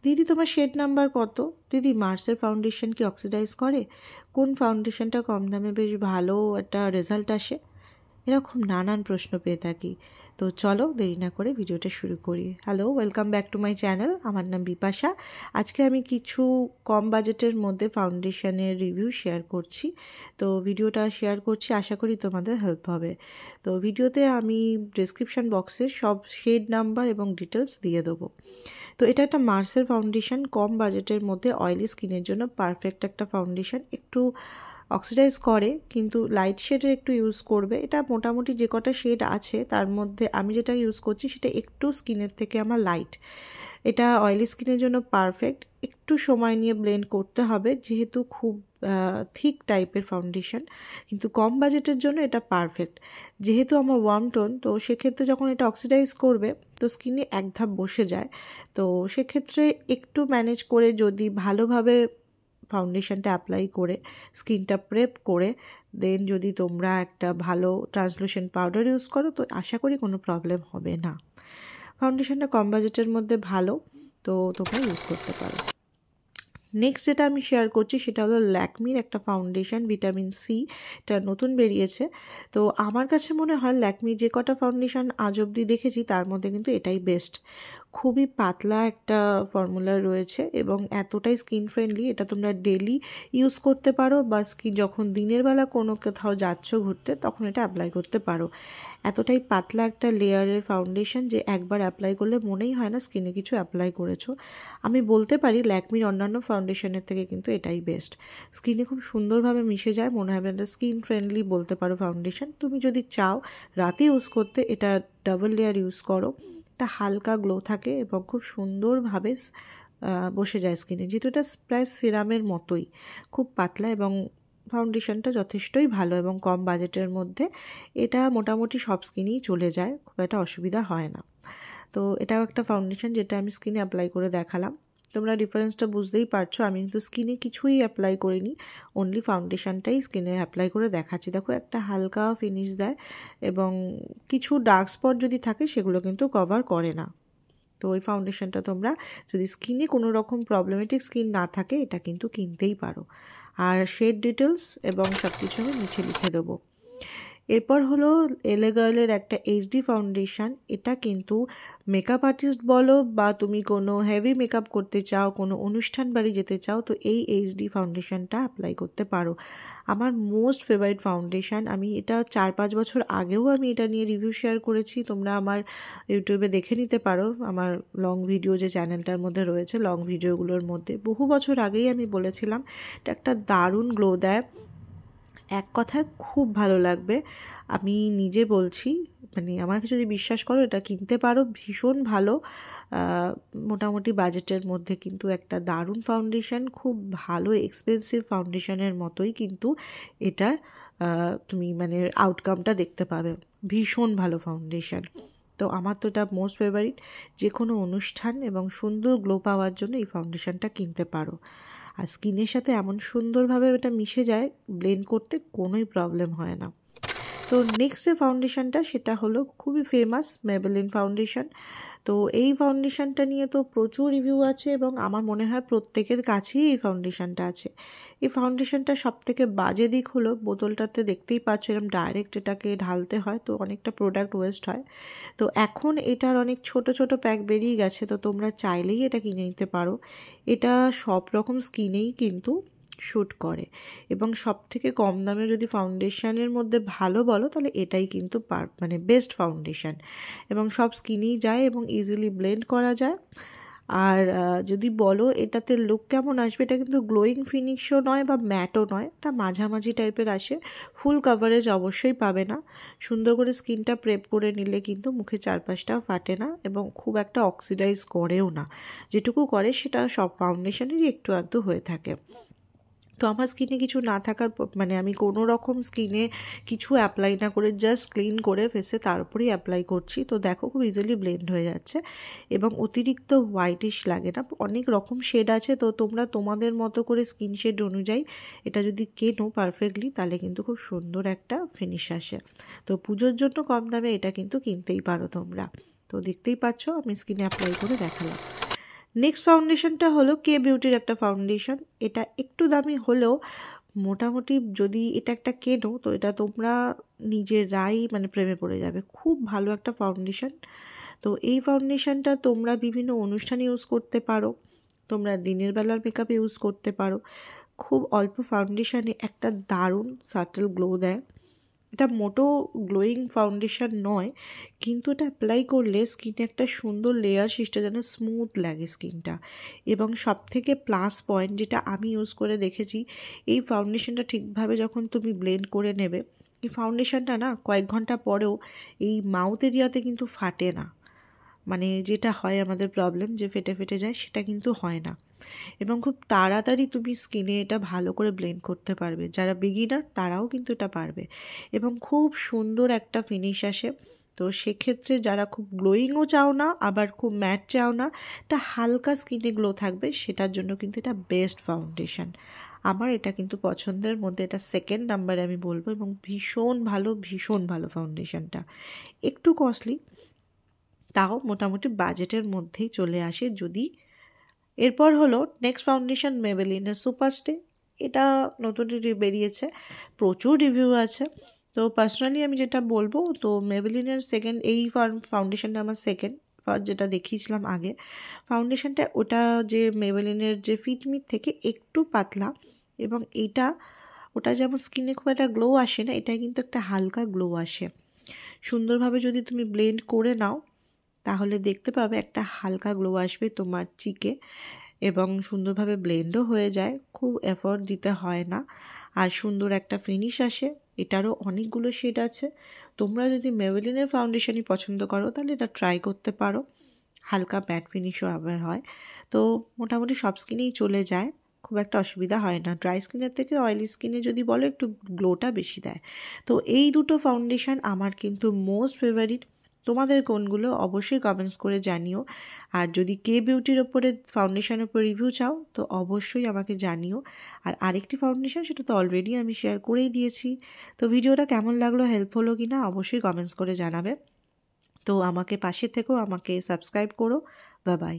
দিদি তোমার shade number কত? দিদি মার্সের ফাউন্ডেশন কি অক্সিডাইজ করে? কোন ফাউন্ডেশনটা কম দামে বেশ ভালো একটা রেজাল্ট আসে? এরকম নানান প্রশ্ন পেয়ে থাকি। তো চলো দেরি না করে ভিডিওটা শুরু করি। Hello, welcome back to my channel. আমার নাম বিপাশা। আজকে আমি কিছু কম বাজেটের মধ্যে ফাউন্ডেশনের রিভিউ শেয়ার করছি। তো ভিডিওটা শেয়ার করছি, আশা করি তোমাদের হেল্প হবে। তো ভিডিওতে আমি ডেসক্রিপশান বক্সে সব শেড নাম্বার এবং ডিটেলস দিয়ে দেবো। তো এটা একটা মার্সের ফাউন্ডেশন, কম বাজেটের মধ্যে অয়েলি স্কিনের জন্য পারফেক্ট একটা ফাউন্ডেশন। একটু অক্সিডাইজ করে কিন্তু লাইট শেডের একটু ইউজ করবে। এটা মোটামুটি যে কটা শেড আছে তার মধ্যে আমি যেটা ইউজ করছি সেটা একটু স্কিনের থেকে আমার লাইট। এটা অয়েলি স্কিনের জন্য পারফেক্ট। একটু সময় নিয়ে ব্লেন্ড করতে হবে যেহেতু খুব থিক টাইপের ফাউন্ডেশন, কিন্তু কম বাজেটের জন্য এটা পারফেক্ট। যেহেতু আমার ওয়ার্ম টোন, তো সেক্ষেত্রে যখন এটা অক্সিডাইজ করবে তো স্কিনে এক ধাপ বসে যায়। তো সেক্ষেত্রে একটু ম্যানেজ করে যদি ভালোভাবে ফাউন্ডেশনটা অ্যাপ্লাই করে স্কিনটা প্রেপ করে দেন যদি তোমরা একটা ভালো ট্রান্সলুসেন্ট পাউডার ইউজ করো তো আশা করি কোনো প্রবলেম হবে না। ফাউন্ডেশনটা কম বাজেটের মধ্যে ভালো, তো তোমরা ইউজ করতে পারো। নেক্সট যেটা আমি শেয়ার করছি সেটা হলো ল্যাকমির একটা ফাউন্ডেশন, ভিটামিন সি। এটা নতুন বেরিয়েছে। তো আমার কাছে মনে হয় ল্যাকমির যে কটা ফাউন্ডেশন আজ অবধি দেখেছি তার মধ্যে কিন্তু এটাই বেস্ট। খুবই পাতলা একটা ফর্মুলা রয়েছে এবং এতটাই স্কিন ফ্রেন্ডলি। এটা তোমরা ডেলি ইউজ করতে পারো বা স্কিন যখন দিনের বেলা কোনো কোথাও যাচ্ছ ঘুরতে তখন এটা অ্যাপ্লাই করতে পারো। এতটাই পাতলা একটা লেয়ারের ফাউন্ডেশন যে একবার অ্যাপ্লাই করলে মনেই হয় না স্কিনে কিছু অ্যাপ্লাই করেছো। আমি বলতে পারি ল্যাকমির অন্যান্য ফাউন্ডেশনের থেকে কিন্তু এটাই বেস্ট। স্কিনে খুব সুন্দরভাবে মিশে যায়, মনে হবে এটা স্কিন ফ্রেন্ডলি বলতে পারো ফাউন্ডেশন। তুমি যদি চাও রাতে ইউজ করতে এটা ডাবল লেয়ার ইউজ করো। একটা হালকা গ্লো থাকে এবং খুব সুন্দরভাবে বসে যায় স্কিনে, যেহেতু এটা প্রায় সিরামের মতোই, খুব পাতলা এবং ফাউন্ডেশনটা যথেষ্টই ভালো এবং কম বাজেটের মধ্যে এটা মোটামুটি সব স্কিনেই চলে যায়, খুব একটা অসুবিধা হয় না। তো এটাও একটা ফাউন্ডেশন যেটা আমি স্কিনে অ্যাপ্লাই করে দেখালাম। তোমরা ডিফারেন্সটা বুঝতেই পারছো, আমি কিন্তু স্কিনে কিছুই অ্যাপ্লাই করিনি, অনলি ফাউন্ডেশনটাই স্কিনে অ্যাপ্লাই করে দেখাচ্ছি। দেখো একটা হালকা ফিনিশ দেয় এবং কিছু ডার্ক স্পট যদি থাকে সেগুলো কিন্তু কভার করে না। তো ওই ফাউন্ডেশনটা তোমরা যদি স্কিনে কোনো রকম প্রবলেমেটিক স্কিন না থাকে এটা কিন্তু কিনতেই পারো। আর শেড ডিটেলস এবং সব কিছু আমি নিচে লিখে দেবো। এরপর হলো এলেগার্লের একটা এইচডি ফাউন্ডেশন। এটা কিন্তু মেকআপ আর্টিস্ট বলো বা তুমি কোনো হেভি মেকআপ করতে চাও, কোনো অনুষ্ঠান বাড়ি যেতে চাও, তো এই এইচডি ফাউন্ডেশনটা অ্যাপ্লাই করতে পারো। আমার মোস্ট ফেভারিট ফাউন্ডেশন। আমি এটা 4-5 বছর আগেও আমি এটা নিয়ে রিভিউ শেয়ার করেছি, তোমরা আমার ইউটিউবে দেখে নিতে পারো। আমার লং ভিডিও যে চ্যানেলটার মধ্যে রয়েছে, লং ভিডিওগুলোর মধ্যে বহু বছর আগেই আমি বলেছিলাম এটা একটা দারুণ গ্লো দেয়। এক কথায় খুব ভালো লাগবে, আমি নিজে বলছি। মানে আমাকে যদি বিশ্বাস করো এটা কিনতে পারো, ভীষণ ভালো। মোটামুটি বাজেটের মধ্যে কিন্তু একটা দারুণ ফাউন্ডেশন, খুব ভালো এক্সপেন্সিভ ফাউন্ডেশনের মতোই কিন্তু এটা তুমি মানে আউটকামটা দেখতে পাবে। ভীষণ ভালো ফাউন্ডেশন। তো আমার তো এটা মোস্ট ফেভারিট। যে কোনো অনুষ্ঠান এবং সুন্দর গ্লো পাওয়ার জন্য এই ফাউন্ডেশনটা কিনতে পারো। আর স্কিনের সাথে এমন সুন্দরভাবে এটা মিশে যায়, ব্লেন্ড করতে কোনোই প্রবলেম হয় না। তো নেক্সট যে ফাউন্ডেশনটা সেটা হলো খুবই ফেমাস মেবেলিন ফাউন্ডেশন। তো এই ফাউন্ডেশনটা নিয়ে তো প্রচুর রিভিউ আছে এবং আমার মনে হয় প্রত্যেকের কাছেই এই ফাউন্ডেশনটা আছে। এই ফাউন্ডেশনটা সবথেকে বাজে দিক হলো বোতলটাতে দেখতেই পাচ্ছ এরকম ডাইরেক্ট এটাকে ঢালতে হয়, তো অনেকটা প্রোডাক্ট ওয়েস্ট হয়। তো এখন এটার অনেক ছোট ছোট প্যাক বেরিয়ে গেছে, তো তোমরা চাইলেই এটা কিনে নিতে পারো। এটা সব রকম স্কিনেই কিন্তু শ্যুট করে এবং সবথেকে কম দামে যদি ফাউন্ডেশনের মধ্যে ভালো বলো তাহলে এটাই কিন্তু মানে বেস্ট ফাউন্ডেশন এবং সব স্কিনেই যায় এবং ইজিলি ব্লেন্ড করা যায়। আর যদি বলো এটাতে লুক কেমন আসবে, এটা কিন্তু গ্লোয়িং ফিনিশও নয় বা ম্যাটও নয়, এটা মাঝামাঝি টাইপের আসে। ফুল কাভারেজ অবশ্যই পাবে না। সুন্দর করে স্কিনটা প্রেপ করে নিলে কিন্তু মুখে চারপাশটাও ফাটে না এবং খুব একটা অক্সিডাইজ করেও না। যেটুকু করে সেটা সব ফাউন্ডেশনেরই একটু আধটু হয়ে থাকে। তো আমার স্কিনে কিছু না থাকার মানে আমি কোনো রকম স্কিনে কিছু অ্যাপ্লাই না করে জাস্ট ক্লিন করে ফেসে তার উপরেই অ্যাপ্লাই করছি। তো দেখো খুব ইজিলি ব্লেন্ড হয়ে যাচ্ছে এবং অতিরিক্ত হোয়াইটিশ লাগে না। অনেক রকম শেড আছে, তো তোমরা তোমাদের মতো করে স্কিন শেড অনুযায়ী এটা যদি কেনো পারফেক্টলি তাহলে কিন্তু খুব সুন্দর একটা ফিনিশ আসে। তো পুজোর জন্য কম দামে এটা কিন্তু কিনতেই পারো তোমরা। তো দেখতেই পাচ্ছ আমি স্কিনে অ্যাপ্লাই করে দেখালাম। নেক্সট ফাউন্ডেশনটা হলো কে বিউটির একটা ফাউন্ডেশন। এটা একটু দামি হলেও মোটামুটি যদি এটা একটা কেনো তো এটা তোমরা নিজেরাই মানে প্রেমে পড়ে যাবে। খুব ভালো একটা ফাউন্ডেশন। তো এই ফাউন্ডেশনটা তোমরা বিভিন্ন অনুষ্ঠানে ইউজ করতে পারো, তোমরা দিনের বেলার মেকআপে ইউজ করতে পারো। খুব অল্প ফাউন্ডেশনে একটা দারুণ সাটল গ্লো দেয়। এটা মোটো গ্লোয়িং ফাউন্ডেশন নয়, কিন্তু এটা অ্যাপ্লাই করলে স্কিনে একটা সুন্দর লেয়ার সৃষ্টি, যেন স্মুথ লাগে স্কিনটা। এবং সবথেকে প্লাস পয়েন্ট যেটা আমি ইউজ করে দেখেছি, এই ফাউন্ডেশনটা ঠিকভাবে যখন তুমি ব্লেন্ড করে নেবে, এই ফাউন্ডেশনটা না কয়েক ঘন্টা পরেও এই মাউথ এরিয়াতে কিন্তু ফাটে না। মানে যেটা হয় আমাদের প্রবলেম যে ফেটে ফেটে যায়, সেটা কিন্তু হয় না। এবং খুব তাড়াতাড়ি তুমি স্কিনে এটা ভালো করে ব্লেন্ড করতে পারবে। যারা বিগিনার তারাও কিন্তু এটা পারবে, এবং খুব সুন্দর একটা ফিনিশ আসে। তো সেক্ষেত্রে যারা খুব গ্লোয়িংও চাও না, আবার খুব ম্যাট চাও না, একটা হালকা স্কিনে গ্লো থাকবে, সেটার জন্য কিন্তু এটা বেস্ট ফাউন্ডেশন। আমার এটা কিন্তু পছন্দের মধ্যে এটা সেকেন্ড নাম্বারে আমি বলবো, এবং ভীষণ ভালো ফাউন্ডেশনটা। একটু কস্টলি, তাও মোটামুটি বাজেটের মধ্যেই চলে আসে যদি। এরপর হলো নেক্সট ফাউন্ডেশন মেবেলিনের সুপারস্টে। এটা নতুন বেরিয়েছে, প্রচুর রিভিউ আছে। তো পার্সোনালি আমি যেটা বলবো, তো মেবেলিনের সেকেন্ড এই ফাউন্ডেশনটা আমার সেকেন্ড। ফার্স্ট যেটা দেখিয়েছিলাম আগে ফাউন্ডেশনটা, ওটা যে মেবেলিনের যে ফিটমিট থেকে একটু পাতলা, এবং ওটা যেমন স্কিনে খুব একটা গ্লো আসে না, এটা কিন্তু একটা হালকা গ্লো আসে। সুন্দরভাবে যদি তুমি ব্লেন্ড করে নাও তাহলে দেখতে পাবে একটা হালকা গ্লো আসবে তোমার চিকে, এবং সুন্দরভাবে ব্লেন্ডও হয়ে যায়, খুব এফোর্ট দিতে হয় না, আর সুন্দর একটা ফিনিশ আসে। এটারও অনেকগুলো শেড আছে। তোমরা যদি মেবেলিনের ফাউন্ডেশনই পছন্দ করো তাহলে এটা ট্রাই করতে পারো। হালকা ম্যাট ফিনিশও আবার হয়। তো মোটামুটি সব স্কিনেই চলে যায়, খুব একটা অসুবিধা হয় না। ড্রাই স্কিনের থেকে অয়েলি স্কিনে যদি বলো একটু গ্লোটা বেশি দেয়। তো এই দুটো ফাউন্ডেশন আমার কিন্তু মোস্ট ফেভারিট। তোমাদের কোনগুলো অবশ্যই কমেন্টস করে জানিও। আর যদি কে বিউটির ওপরে ফাউন্ডেশনের ওপর রিভিউ চাও তো অবশ্যই আমাকে জানিও। আর আরেকটি ফাউন্ডেশন, সেটা তো অলরেডি আমি শেয়ার করেই দিয়েছি। তো ভিডিওটা কেমন লাগলো, হেল্প হলো কি না অবশ্যই কমেন্টস করে জানাবে। তো আমাকে পাশে থেকেও আমাকে সাবস্ক্রাইব করো। Bye bye.